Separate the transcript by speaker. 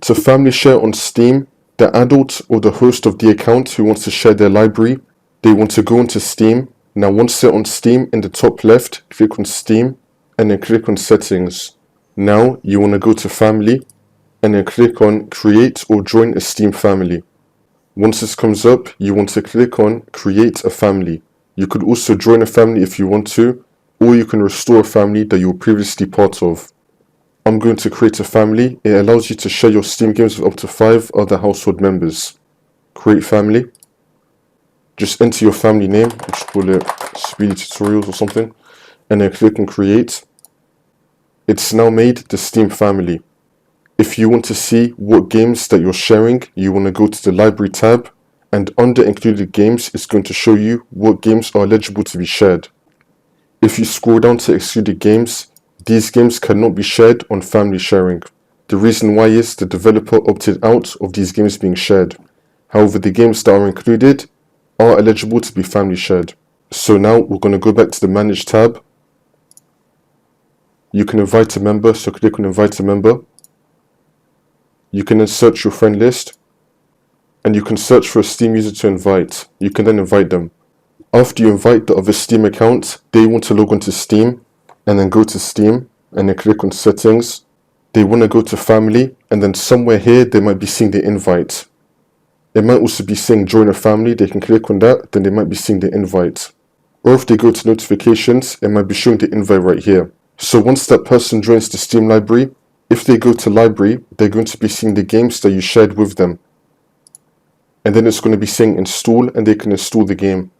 Speaker 1: To family share on Steam, the adult or the host of the account who wants to share their library, they want to go into Steam. Now once they're on Steam, in the top left, click on Steam and then click on Settings. Now you want to go to Family and then click on Create or Join a Steam Family. Once this comes up, you want to click on Create a Family. You could also join a family if you want to, or you can restore a family that you were previously part of. I'm going to create a family. It allows you to share your Steam games with up to 5 other household members. Create family. Just enter your family name, let's call it Speedy Tutorials or something, and then click on Create. It's now made the Steam family. If you want to see what games that you're sharing, you want to go to the Library tab, and under Included Games, it's going to show you what games are eligible to be shared. If you scroll down to Excluded Games, these games cannot be shared on family sharing. The reason why is the developer opted out of these games being shared. However, the games that are included are eligible to be family shared. So now we're going to go back to the Manage tab. You can invite a member, so click on Invite a Member. You can then search your friend list, and you can search for a Steam user to invite. You can then invite them. After you invite the other Steam account, they want to log onto Steam, and then go to Steam, and then click on Settings. They want to go to Family, and then somewhere here they might be seeing the invite. It might also be saying Join a Family. They can click on that, then they might be seeing the invite. Or if they go to Notifications, it might be showing the invite right here. So once that person joins the Steam library, if they go to Library, they're going to be seeing the games that you shared with them. And then it's going to be saying Install, and they can install the game.